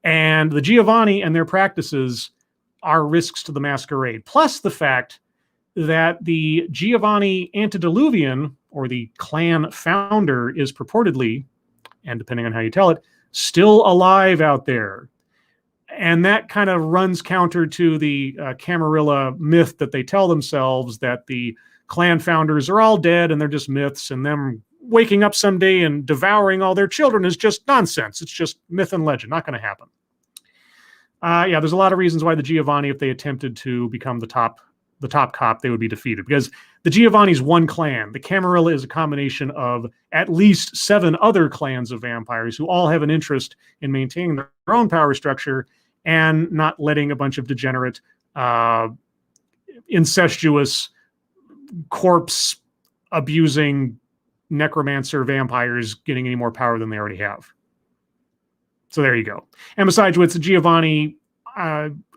S1: And the Giovanni and their practices are risks to the masquerade. Plus the fact that the Giovanni Antediluvian, or the clan founder, is purportedly, and depending on how you tell it, still alive out there. And that kind of runs counter to the Camarilla myth that they tell themselves that the clan founders are all dead and they're just myths, and them waking up someday and devouring all their children is just nonsense. It's just myth and legend. Not going to happen. There's a lot of reasons why the Giovanni, if they attempted to become the top cop, they would be defeated. Because the Giovanni's one clan. The Camarilla is a combination of at least 7 other clans of vampires who all have an interest in maintaining their own power structure and not letting a bunch of degenerate, incestuous, corpse-abusing necromancer vampires getting any more power than they already have. So there you go. And besides which, the Giovanni,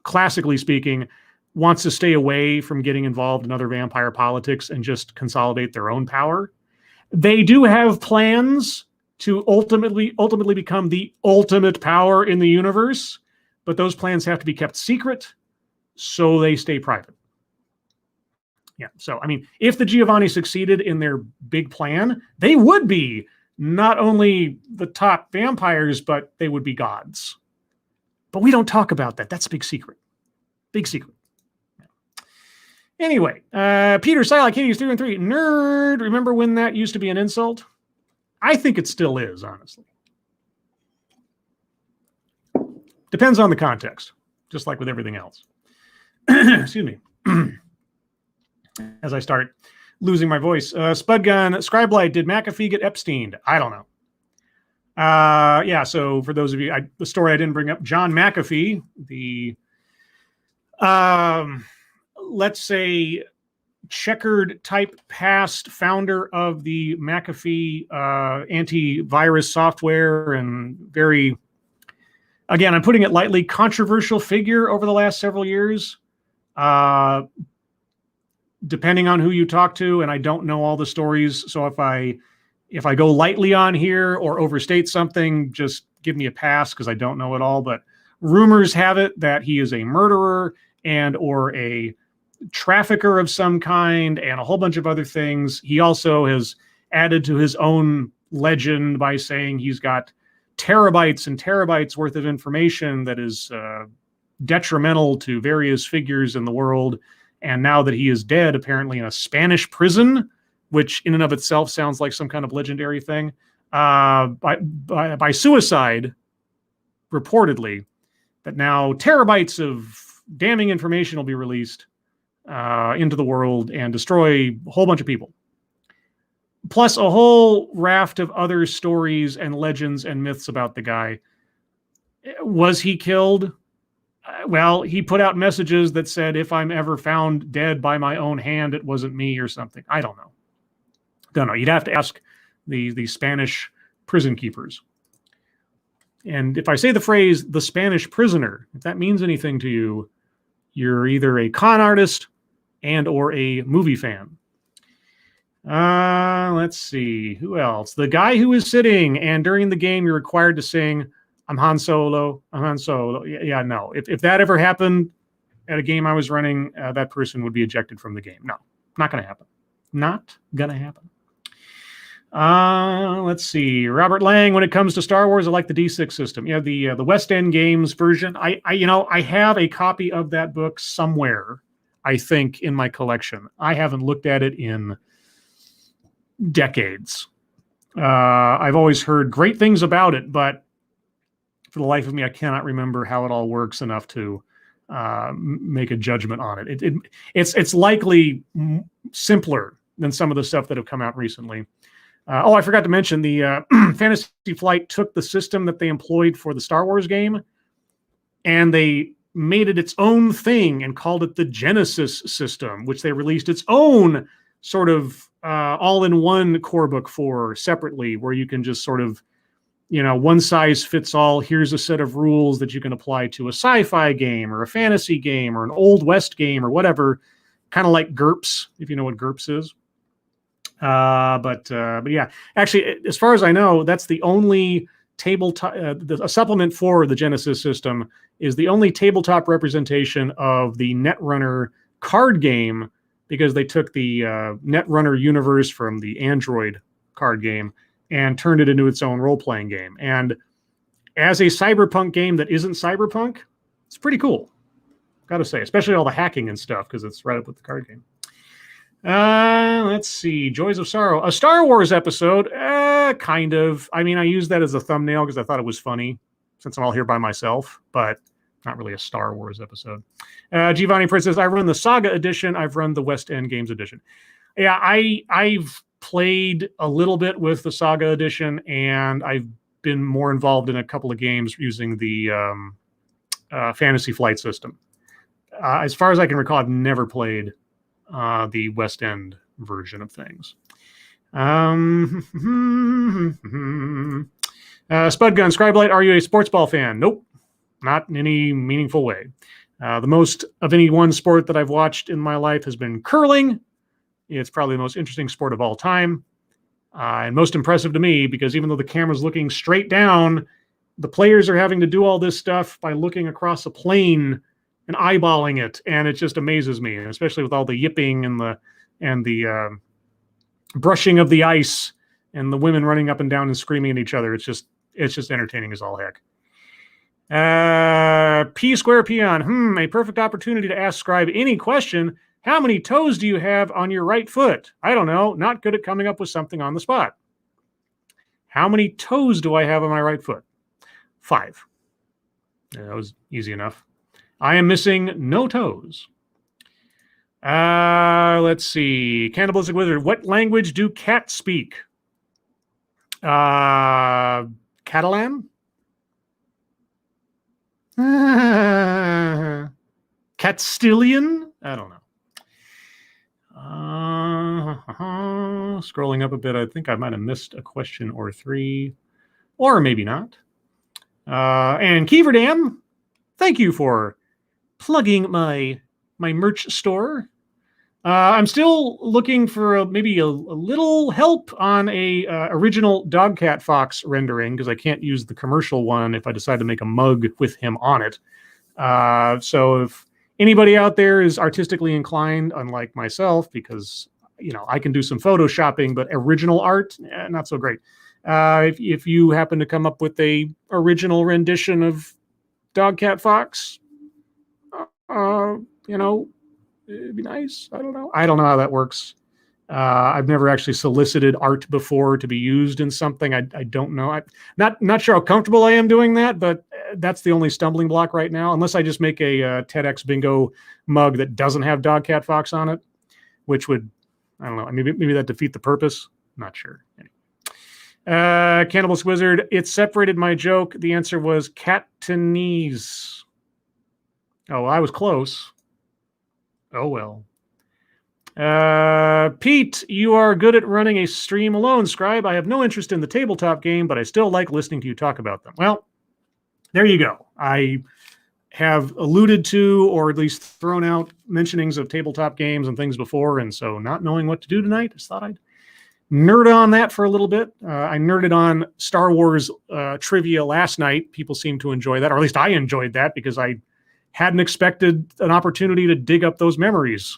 S1: classically speaking, wants to stay away from getting involved in other vampire politics and just consolidate their own power. They do have plans to ultimately become the ultimate power in the universe, but those plans have to be kept secret, so they stay private. Yeah, so, I mean, if the Giovanni succeeded in their big plan, they would be not only the top vampires, but they would be gods. But we don't talk about that. That's a big secret. Big secret. Anyway, Peter Silak, Katie's 3 and 3. Nerd. Remember when that used to be an insult? I think it still is, honestly. Depends on the context, just like with everything else. Excuse me. As I start losing my voice. Spudgun, Scribe Light, did McAfee get Epsteined? I don't know. So for those of you, the story I didn't bring up, John McAfee, the let's say checkered type past founder of the McAfee antivirus software, and very, again, I'm putting it lightly, controversial figure over the last several years. Depending on who you talk to, and I don't know all the stories, so if I go lightly on here or overstate something, just give me a pass because I don't know it all. But rumors have it that he is a murderer and or a trafficker of some kind and a whole bunch of other things. He also has added to his own legend by saying he's got terabytes and terabytes worth of information that is detrimental to various figures in the world. And now that he is dead, apparently in a Spanish prison, which in and of itself sounds like some kind of legendary thing, by suicide, reportedly, that now terabytes of damning information will be released into the world and destroy a whole bunch of people. Plus a whole raft of other stories and legends and myths about the guy. Was he killed? Well, he put out messages that said, if I'm ever found dead by my own hand, it wasn't me or something. I don't know. Don't know. You'd have to ask the Spanish prison keepers. And if I say the phrase, the Spanish prisoner, if that means anything to you, you're either a con artist and or a movie fan. Let's see. Who else? The guy who is sitting and during the game, you're required to sing, I'm Han Solo, I'm Han Solo. Yeah, no. If that ever happened at a game I was running, that person would be ejected from the game. No, not going to happen. Not going to happen. Let's see. Robert Lang, when it comes to Star Wars, I like the D6 system. Yeah, the West End Games version. I have a copy of that book somewhere, I think, in my collection. I haven't looked at it in decades. I've always heard great things about it, but for the life of me, I cannot remember how it all works enough to make a judgment on it. It's likely simpler than some of the stuff that have come out recently. I forgot to mention the Fantasy Flight took the system that they employed for the Star Wars game, and they made it its own thing and called it the Genesis system, which they released its own sort of all-in-one core book for separately, where you can just sort of, one size fits all. Here's a set of rules that you can apply to a sci-fi game or a fantasy game or an Old West game or whatever, kind of like GURPS, if you know what GURPS is. But yeah, actually, as far as I know, that's the only tabletop, a supplement for the Genesis system is the only tabletop representation of the Netrunner card game, because they took the Netrunner universe from the Android card game and turned it into its own role-playing game. And as a cyberpunk game that isn't cyberpunk, it's pretty cool, gotta say, especially all the hacking and stuff, because it's right up with the card game. Let's see. Joys of Sorrow. A Star Wars episode. Kind of. I mean, I used that as a thumbnail because I thought it was funny, since I'm all here by myself, but not really a Star Wars episode. Giovanni Prince says, I run the Saga edition. I've run the West End Games edition. Yeah, I've played a little bit with the Saga edition, and I've been more involved in a couple of games using the Fantasy Flight system. As far as I can recall, I've never played the West End version of things. Spudgun, Scribe Light, are you a sports ball fan? Nope, not in any meaningful way. The most of any one sport that I've watched in my life has been curling. It's probably the most interesting sport of all time, and most impressive to me, because even though the camera's looking straight down, the players are having to do all this stuff by looking across a plane and eyeballing it, and it just amazes me, especially with all the yipping and the brushing of the ice and the women running up and down and screaming at each other. It's just entertaining as all heck. P Square Peon. A perfect opportunity to ask Scribe any question. How many toes do you have on your right foot? I don't know. Not good at coming up with something on the spot. How many toes do I have on my right foot? 5. Yeah, that was easy enough. I am missing no toes. Let's see. Cannibalistic Wizard. What language do cats speak? Catalan? Castilian? I don't know. Scrolling up a bit, I think I might have missed a question or 3, or maybe not. And Keeverdam, thank you for plugging my merch store. I'm still looking for maybe a little help on a original Dogcat Fox rendering, because I can't use the commercial one if I decide to make a mug with him on it. So if anybody out there is artistically inclined, unlike myself, because I can do some photoshopping, but original art, not so great. If you happen to come up with a original rendition of Dogcat Fox, it'd be nice. I don't know how that works. I've never actually solicited art before to be used in something. I don't know. I'm not sure how comfortable I am doing that, but that's the only stumbling block right now, unless I just make a TEDx Bingo mug that doesn't have Dogcat Fox on it, which would, I don't know, maybe that defeat the purpose. Not sure. Anyway. Cannibals Wizard, it separated my joke. The answer was Catanese. Oh, I was close. Oh, well. Pete, you are good at running a stream alone, Scribe. I have no interest in the tabletop game, but I still like listening to you talk about them. Well, there you go. I have alluded to, or at least thrown out mentionings of tabletop games and things before, and so not knowing what to do tonight, I just thought I'd nerd on that for a little bit. I nerded on Star Wars trivia last night. People seem to enjoy that, or at least I enjoyed that because I hadn't expected an opportunity to dig up those memories.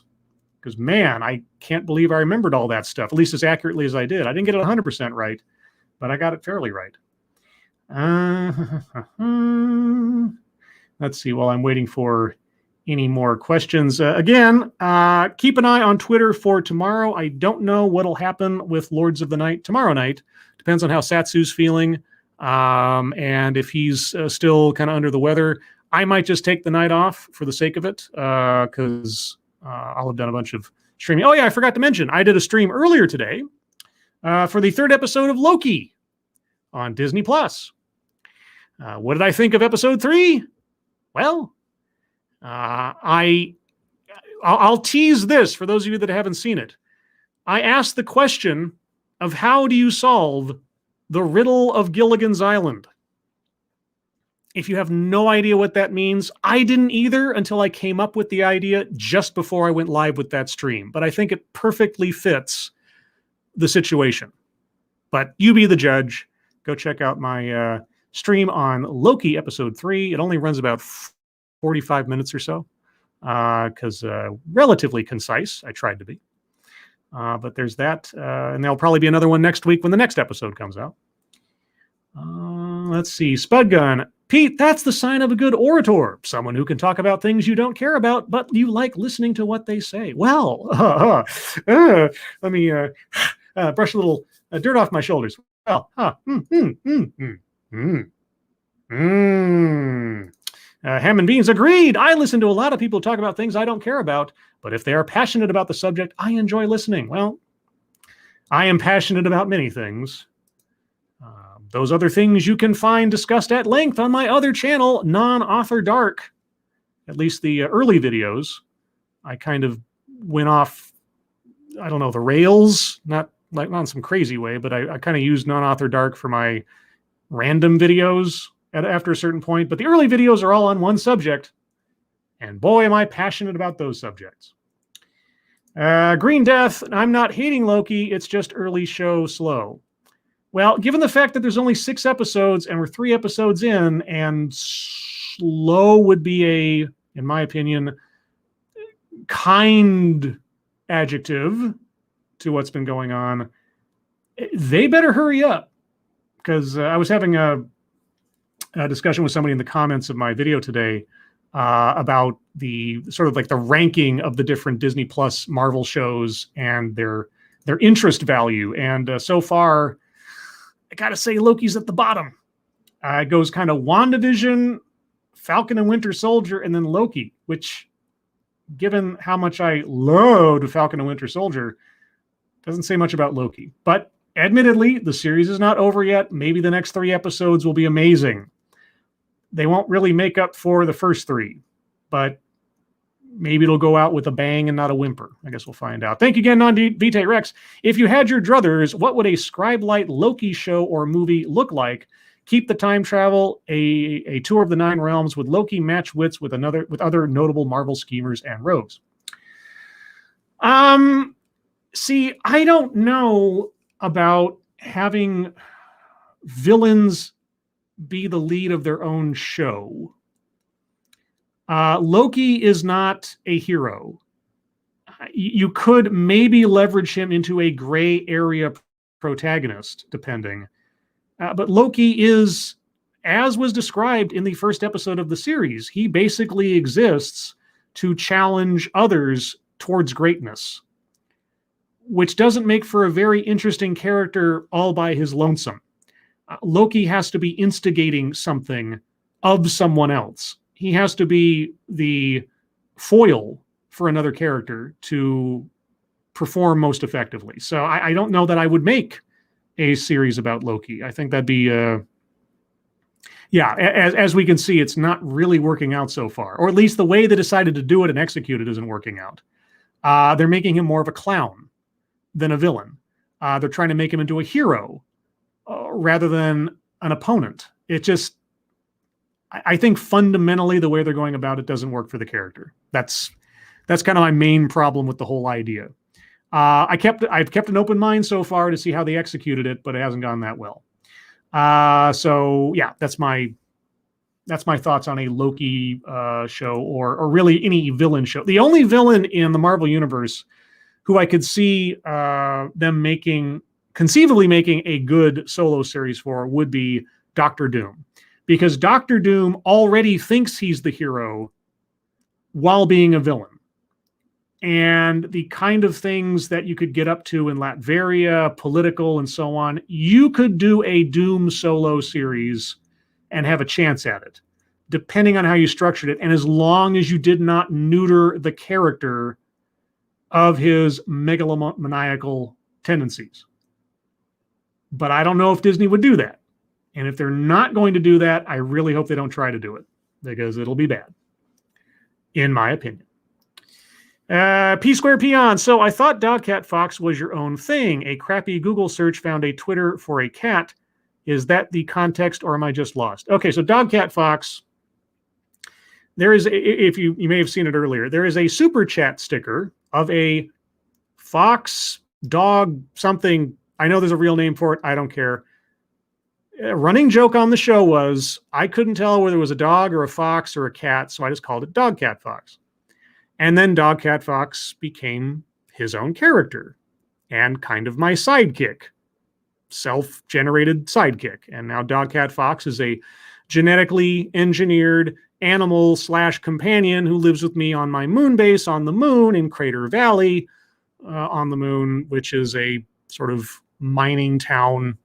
S1: Because, man, I can't believe I remembered all that stuff, at least as accurately as I did. I didn't get it 100% right, but I got it fairly right. Let's see, while I'm waiting for any more questions. Again, keep an eye on Twitter for tomorrow. I don't know what'll happen with Lords of the Night tomorrow night. Depends on how Satsu's feeling. And if he's still kind of under the weather, I might just take the night off for the sake of it, because I'll have done a bunch of streaming. Oh, yeah, I forgot to mention, I did a stream earlier today for the 3rd episode of Loki on Disney+. What did I think of episode 3? Well, I'll tease this for those of you that haven't seen it. I asked the question of how do you solve the riddle of Gilligan's Island? If you have no idea what that means, I didn't either until I came up with the idea just before I went live with that stream. But I think it perfectly fits the situation. But you be the judge. Go check out my stream on Loki episode 3. It only runs about 45 minutes or so, because relatively concise. I tried to be. But there's that. And there'll probably be another one next week when the next episode comes out. Let's see. Spudgun. Pete, that's the sign of a good orator. Someone who can talk about things you don't care about, but you like listening to what they say. Well, let me brush a little dirt off my shoulders. Well, Ham and Beans agreed. I listen to a lot of people talk about things I don't care about, but if they are passionate about the subject, I enjoy listening. Well, I am passionate about many things. Those other things you can find discussed at length on my other channel, Non-Author Dark. At least the early videos. I kind of went off, I don't know, the rails, not in some crazy way, but I kind of used Non-Author Dark for my random videos after a certain point. But the early videos are all on one subject. And boy, am I passionate about those subjects. Green Death, I'm not hating Loki. It's just early show slow. Well, given the fact that there's only 6 episodes and we're 3 episodes in, and slow would be in my opinion, kind adjective to what's been going on, they better hurry up. Because I was having a discussion with somebody in the comments of my video today about the sort of like the ranking of the different Disney Plus Marvel shows and their interest value. And so far, I got to say Loki's at the bottom. It goes kind of WandaVision, Falcon and Winter Soldier, and then Loki, which, given how much I loved Falcon and Winter Soldier, doesn't say much about Loki. But admittedly, the series is not over yet. Maybe the next 3 episodes will be amazing. They won't really make up for the first 3, but maybe it'll go out with a bang and not a whimper. I guess we'll find out. Thank you again, Non-Vitae Rex. If you had your druthers, what would a Scribe-light Loki show or movie look like? Keep the time travel, a tour of the 9 realms. Would Loki match wits with other notable Marvel schemers and rogues? See, I don't know about having villains be the lead of their own show. Loki is not a hero. You could maybe leverage him into a gray area protagonist, depending. But Loki is, as was described in the first episode of the series, he basically exists to challenge others towards greatness, which doesn't make for a very interesting character all by his lonesome. Loki has to be instigating something of someone else. He has to be the foil for another character to perform most effectively. So I don't know that I would make a series about Loki. I think that'd be Yeah, as we can see, it's not really working out so far, or at least the way they decided to do it and execute it isn't working out. They're making him more of a clown than a villain. They're trying to make him into a hero rather than an opponent. It just, I think fundamentally the way they're going about it doesn't work for the character. That's kind of my main problem with the whole idea. I've kept an open mind so far to see how they executed it, but it hasn't gone that well. So yeah, that's my thoughts on a Loki show, or really any villain show. The only villain in the Marvel universe who I could see them conceivably making a good solo series for would be Doctor Doom, because Doctor Doom already thinks he's the hero while being a villain. And the kind of things that you could get up to in Latveria, political and so on, you could do a Doom solo series and have a chance at it, depending on how you structured it. And as long as you did not neuter the character of his megalomaniacal tendencies. But I don't know if Disney would do that. And if they're not going to do that, I really hope they don't try to do it, because it'll be bad, in my opinion. P Square Peon. So I thought Dogcat Fox was your own thing. A crappy Google search found a Twitter for a cat. Is that the context, or am I just lost? Okay, so Dogcat Fox. There is, if you may have seen it earlier, there is a super chat sticker of a fox, dog, something. I know there's a real name for it. I don't care. A running joke on the show was I couldn't tell whether it was a dog or a fox or a cat, so I just called it Dogcat Fox. And then Dogcat Fox became his own character and kind of my sidekick, self-generated sidekick. And now Dogcat Fox is a genetically engineered animal / companion who lives with me on my moon base on the moon in Crater Valley on the moon, which is a sort of mining town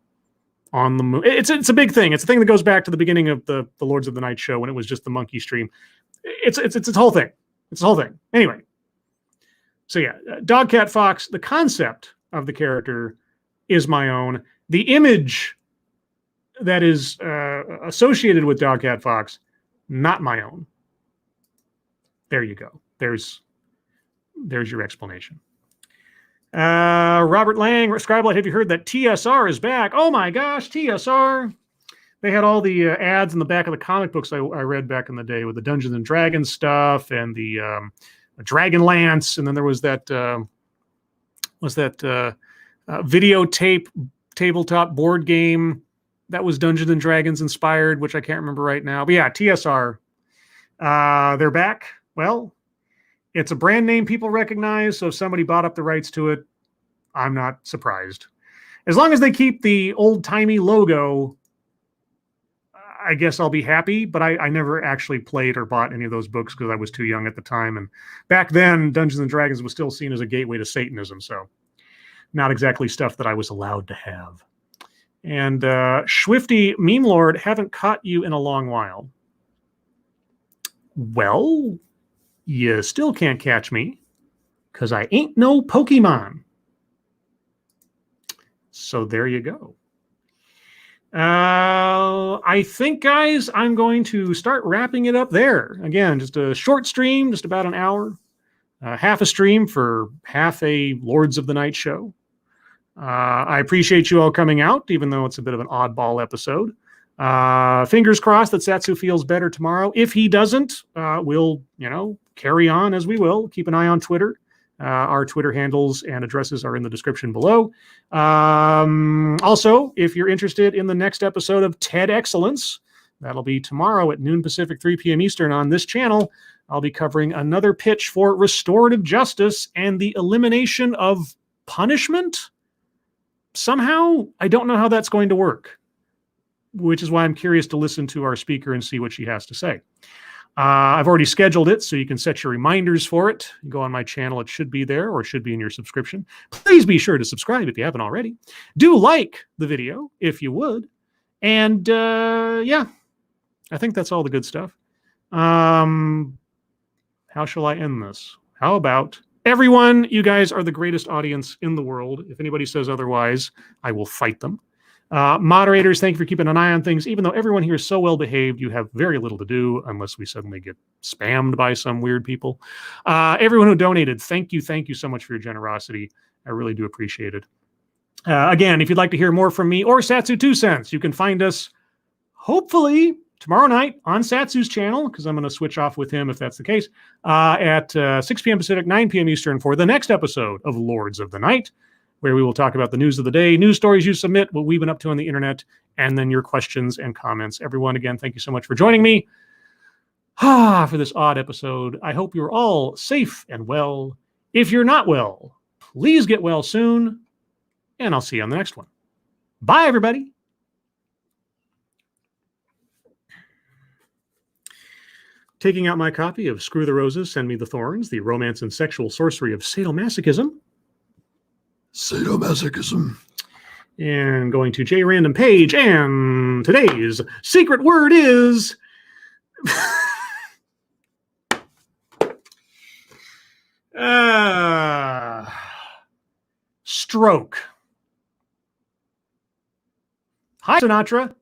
S1: on the moon. It's a big thing. It's a thing that goes back to the beginning of the Lords of the Night show when it was just the monkey stream. It's a whole thing. It's the whole thing. Anyway, so yeah, Dogcat Fox, the concept of the character is my own. The image that is associated with Dogcat Fox, not my own. There you go. There's your explanation. Robert Lang, Scribe, have you heard that TSR is back? Oh my gosh, TSR. They had all the ads in the back of the comic books I read back in the day with the Dungeons and Dragons stuff and the Dragonlance, and then there was that videotape tabletop board game that was Dungeons and Dragons inspired, which I can't remember right now. But yeah, TSR, they're back. Well, it's a brand name people recognize, so if somebody bought up the rights to it, I'm not surprised. As long as they keep the old-timey logo, I guess I'll be happy, but I never actually played or bought any of those books because I was too young at the time. And back then, Dungeons and Dragons was still seen as a gateway to Satanism, so not exactly stuff that I was allowed to have. And Swifty Meme Lord, haven't caught you in a long while. Well, you still can't catch me because I ain't no Pokemon. So there you go. I think, guys, I'm going to start wrapping it up there. Again, just a short stream, just about an hour. Half a stream for half a Lords of the Night show. I appreciate you all coming out, even though it's a bit of an oddball episode. Fingers crossed that Satsu feels better tomorrow. If he doesn't, we'll, carry on as we will. Keep an eye on Twitter. Our Twitter handles and addresses are in the description below. Also, if you're interested in the next episode of TED Excellence, that'll be tomorrow at noon Pacific, 3 p.m. Eastern on this channel. I'll be covering another pitch for restorative justice and the elimination of punishment. Somehow, I don't know how that's going to work, which is why I'm curious to listen to our speaker and see what she has to say. I've already scheduled it, so you can set your reminders for it. You go on my channel, it should be there, or it should be in your subscription. Please be sure to subscribe if you haven't already. Do like the video, if you would. And, yeah, I think that's all the good stuff. How shall I end this? How about, everyone, you guys are the greatest audience in the world. If anybody says otherwise, I will fight them. Moderators, thank you for keeping an eye on things. Even though everyone here is so well behaved, you have very little to do unless we suddenly get spammed by some weird people. Everyone who donated, thank you so much for your generosity. I really do appreciate it. Again, if you'd like to hear more from me or Satsu 2 Cents, you can find us hopefully tomorrow night on Satsu's channel, because I'm going to switch off with him if that's the case, at 6 p.m. Pacific, 9 p.m. Eastern for the next episode of Lords of the Night, where we will talk about the news of the day, news stories you submit, what we've been up to on the internet, and then your questions and comments. Everyone, again, thank you so much for joining me for this odd episode. I hope you're all safe and well. If you're not well, please get well soon, and I'll see you on the next one. Bye, everybody. Taking out my copy of Screw the Roses, Send Me the Thorns, the romance and sexual sorcery of sadomasochism. Sadomasochism. And going to J Random Page, and today's secret word is stroke. Hi, Sinatra.